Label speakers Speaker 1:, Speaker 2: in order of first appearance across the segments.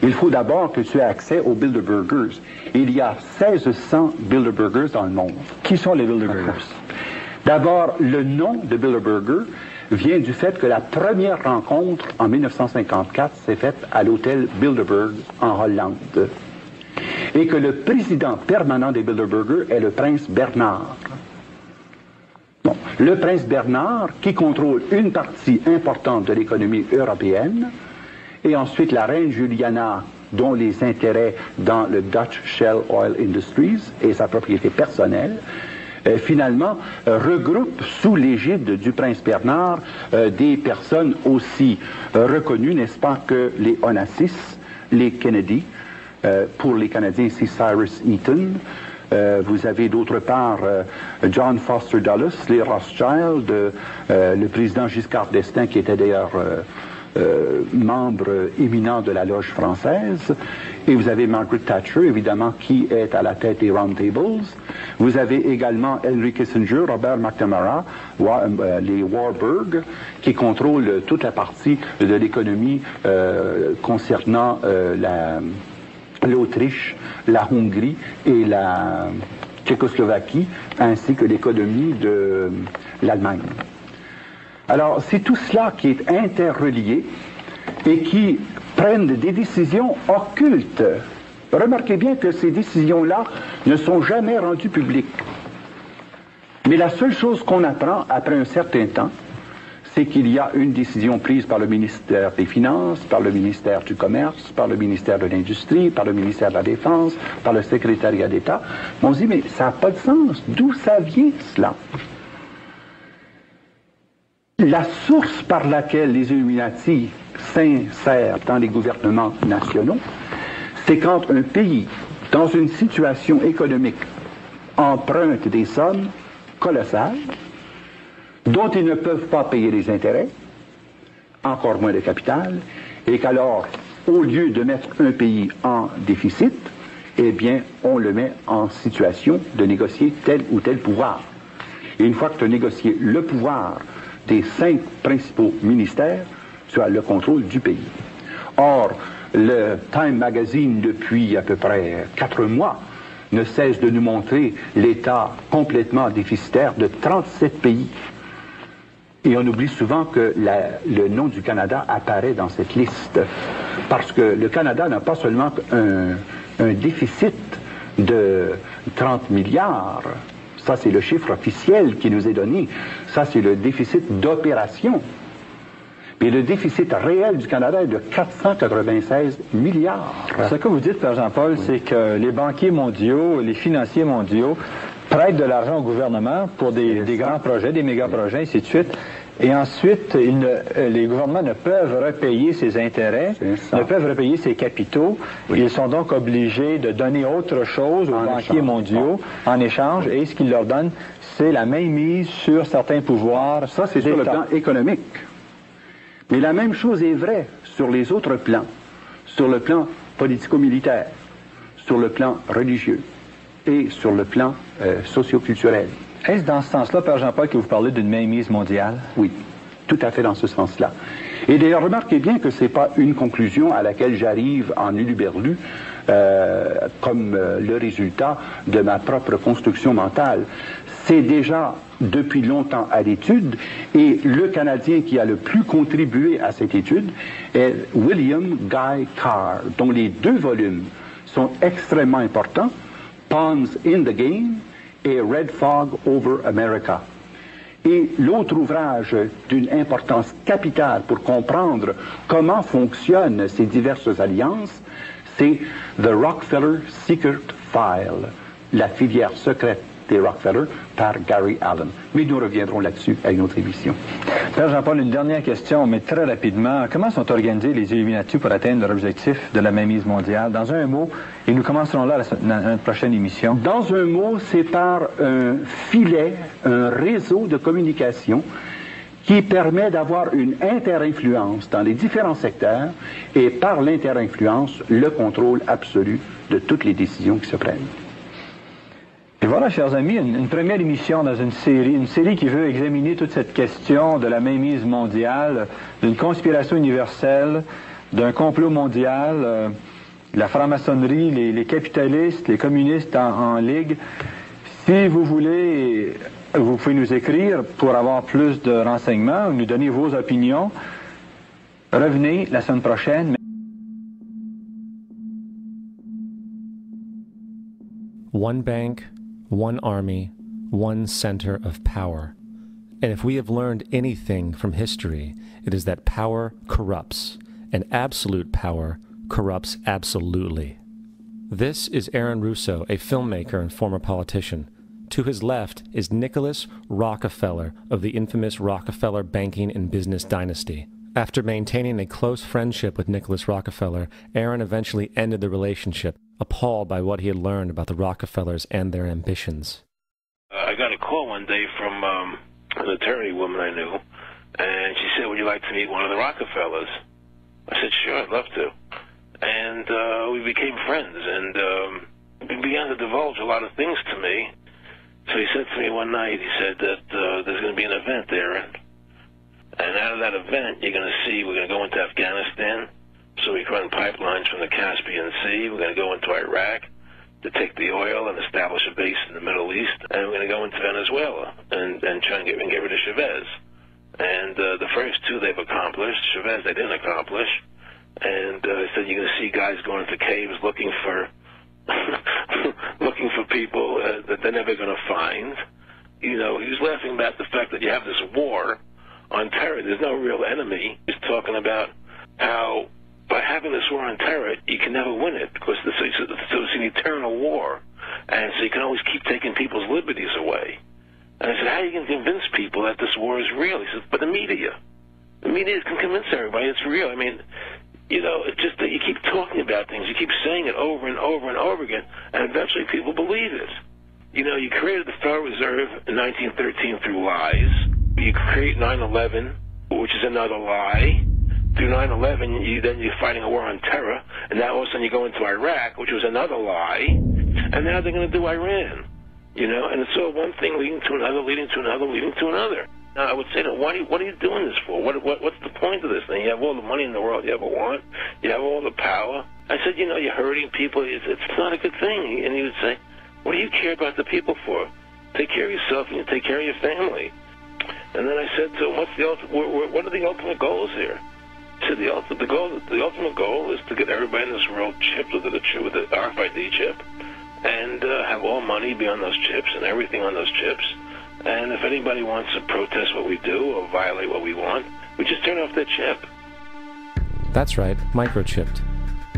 Speaker 1: il faut d'abord que tu aies accès aux Bilderbergers. Il y a 1600 Bilderbergers dans le monde.
Speaker 2: Qui sont les Bilderbergers?
Speaker 1: D'abord, le nom de Bilderberger vient du fait que la première rencontre en 1954 s'est faite à l'hôtel Bilderberg en Hollande. Et que le président permanent des Bilderberger est le prince Bernard. Bon, le prince Bernard qui contrôle une partie importante de l'économie européenne, et ensuite la reine Juliana dont les intérêts dans le Dutch Shell Oil Industries et sa propriété personnelle, finalement regroupe sous l'égide du prince Bernard des personnes aussi reconnues, n'est-ce pas, que les Onassis, les Kennedy, pour les Canadiens c'est Cyrus Eaton, vous avez d'autre part John Foster Dulles, les Rothschild, le président Giscard d'Estaing qui était d'ailleurs membre éminent de la loge française, et vous avez Margaret Thatcher, évidemment, qui est à la tête des Round Tables. Vous avez également Henry Kissinger, Robert McNamara, les Warburg, qui contrôlent toute la partie de l'économie concernant l'Autriche, la Hongrie et la Tchécoslovaquie, ainsi que l'économie de l'Allemagne. Alors, c'est tout cela qui est interrelié et qui prennent des décisions occultes. Remarquez bien que ces décisions-là ne sont jamais rendues publiques. Mais la seule chose qu'on apprend après un certain temps, c'est qu'il y a une décision prise par le ministère des Finances, par le ministère du Commerce, par le ministère de l'Industrie, par le ministère de la Défense, par le secrétariat d'État. On se dit, mais ça n'a pas de sens. D'où ça vient, cela? La source par laquelle les Illuminati s'insèrent dans les gouvernements nationaux, c'est quand un pays, dans une situation économique, emprunte des sommes colossales, dont ils ne peuvent pas payer les intérêts, encore moins le capital, et qu'alors, au lieu de mettre un pays en déficit, eh bien, on le met en situation de négocier tel ou tel pouvoir. Et une fois que tu as négocié le pouvoir des 5 principaux ministères, tu as le contrôle du pays. Or, le Time Magazine, depuis à peu près 4 mois, ne cesse de nous montrer l'état complètement déficitaire de 37 pays. Et on oublie souvent que le nom du Canada apparaît dans cette liste. Parce que le Canada n'a pas seulement un déficit de 30 milliards, ça c'est le chiffre officiel qui nous est donné, ça c'est le déficit d'opération. Et le déficit réel du Canada est de 496 milliards.
Speaker 2: Ce que vous dites, Père Jean-Paul, c'est que les banquiers mondiaux, les financiers mondiaux prêtent de l'argent au gouvernement pour des grands projets, des méga-projets, ainsi de suite. Et ensuite, les gouvernements ne peuvent repayer ces intérêts, ne peuvent repayer ces capitaux. Oui. Ils sont donc obligés de donner autre chose aux banquiers mondiaux en échange. Et ce qu'ils leur donnent, c'est la mainmise sur certains pouvoirs.
Speaker 1: Ça, c'est sur le plan économique. Mais la même chose est vraie sur les autres plans, sur le plan politico-militaire, sur le plan religieux et sur le plan socio-culturel.
Speaker 2: Est-ce dans ce sens-là, Père Jean-Paul, que vous parlez d'une mainmise mondiale?
Speaker 1: Oui, tout à fait dans ce sens-là. Et d'ailleurs, remarquez bien que ce n'est pas une conclusion à laquelle j'arrive en huluberlu comme le résultat de ma propre construction mentale. C'est déjà depuis longtemps à l'étude, et le Canadien qui a le plus contribué à cette étude est William Guy Carr, dont les 2 volumes sont extrêmement importants, Pawns in the Game et Red Fog over America. Et l'autre ouvrage d'une importance capitale pour comprendre comment fonctionnent ces diverses alliances, c'est The Rockefeller Secret File, la filière secrète des Rockefeller, par Gary Allen. Mais nous reviendrons là-dessus à une autre émission.
Speaker 2: Père Jean-Paul, une dernière question, mais très rapidement. Comment sont organisés les Illuminati pour atteindre leur objectif de la mainmise mondiale? Dans un mot, et nous commencerons là dans notre prochaine émission.
Speaker 1: Dans un mot, c'est par un filet, un réseau de communication qui permet d'avoir une interinfluence dans les différents secteurs et par l'interinfluence, le contrôle absolu de toutes les décisions qui se prennent.
Speaker 2: Et voilà, chers amis, une première émission dans une série qui veut examiner toute cette question de la mainmise mondiale, d'une conspiration universelle, d'un complot mondial, la franc-maçonnerie, les capitalistes, les communistes en ligue. Si vous voulez, vous pouvez nous écrire pour avoir plus de renseignements ou nous donner vos opinions. Revenez la semaine prochaine.
Speaker 3: One bank, one army, one center of power. And if we have learned anything from history, it is that power corrupts, and absolute power corrupts absolutely. This is Aaron Russo, a filmmaker and former politician. To his left is Nicholas Rockefeller of the infamous Rockefeller banking and business dynasty. After maintaining a close friendship with Nicholas Rockefeller, Aaron eventually ended the relationship, appalled by what he had learned about the Rockefellers and their ambitions.
Speaker 4: I got a call one day from an attorney woman I knew, and she said, would you like to meet one of the Rockefellers? I said, sure, I'd love to. And we became friends, and he began to divulge a lot of things to me. So he said to me one night, he said that there's going to be an event there, and out of that event, you're going to see we're going to go into Afghanistan, so we can run pipelines from the Caspian Sea. We're going to go into Iraq to take the oil and establish a base in the Middle East, and we're going to go into Venezuela and try and get rid of Chavez. And the first two they've accomplished. Chavez they didn't accomplish. And he said you're going to see guys going into caves looking for people that they're never going to find. You know, he was laughing about the fact that you have this war on terror. There's no real enemy. He's talking about how by having this war on terror, you can never win it because it's an eternal war. And so you can always keep taking people's liberties away. And I said, how are you going to convince people that this war is real? He said, but the media can convince everybody it's real. I mean, you know, it's just that you keep talking about things. You keep saying it over and over and over again, and eventually people believe it. You know, you created the Federal Reserve in 1913 through lies. You create 9/11, which is another lie. Through 9/11, then you're fighting a war on terror, and now all of a sudden you go into Iraq, which was another lie, and now they're going to do Iran. You know, and it's all one thing leading to another, leading to another, leading to another. Now, I would say to them, what are you doing this for? What's the point of this thing? You have all the money in the world you ever want. You have all the power. I said, you know, you're hurting people. It's not a good thing. And he would say, what do you care about the people for? Take care of yourself and you take care of your family. And then I said to him, what are the ultimate goals here? He said, the ultimate goal is to get everybody in this world chipped with the RFID chip and have all money be on those chips and everything on those chips. And if anybody wants to protest what we do or violate what we want, we just turn off their chip.
Speaker 3: That's right, microchipped.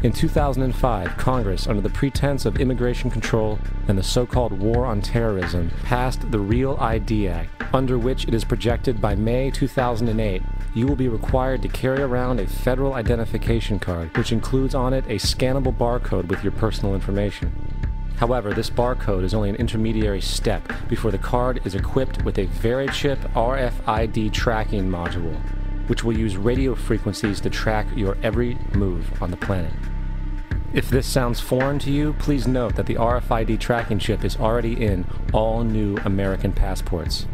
Speaker 3: In 2005, Congress, under the pretense of immigration control and the so-called war on terrorism, passed the REAL ID Act, under which it is projected by May 2008, you will be required to carry around a federal identification card, which includes on it a scannable barcode with your personal information. However, this barcode is only an intermediary step before the card is equipped with a VeriChip RFID tracking module, which will use radio frequencies to track your every move on the planet. If this sounds foreign to you, please note that the RFID tracking chip is already in all new American passports.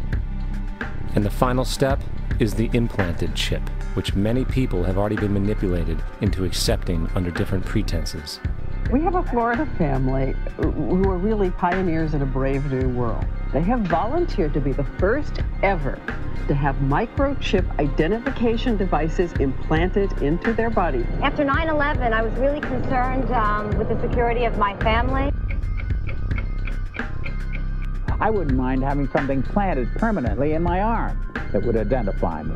Speaker 3: And the final step is the implanted chip, which many people have already been manipulated into accepting under different pretenses.
Speaker 5: We have a Florida family who are really pioneers in a brave new world. They have volunteered to be the first ever to have microchip identification devices implanted into their body.
Speaker 6: After 9/11, I was really concerned with the security of my family.
Speaker 7: I wouldn't mind having something planted permanently in my arm that would identify me.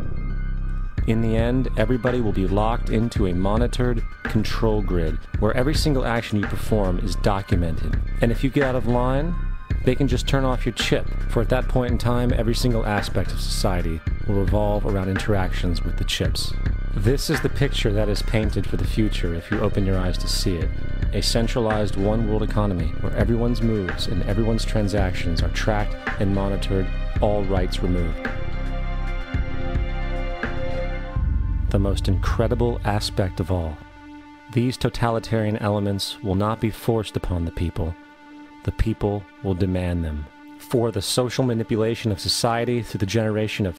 Speaker 3: In the end, everybody will be locked into a monitored control grid where every single action you perform is documented. And if you get out of line, they can just turn off your chip, for at that point in time, every single aspect of society will revolve around interactions with the chips. This is the picture that is painted for the future if you open your eyes to see it. A centralized one-world economy where everyone's moves and everyone's transactions are tracked and monitored, all rights removed. The most incredible aspect of all, these totalitarian elements will not be forced upon the people will demand them. For the social manipulation of society through the generation of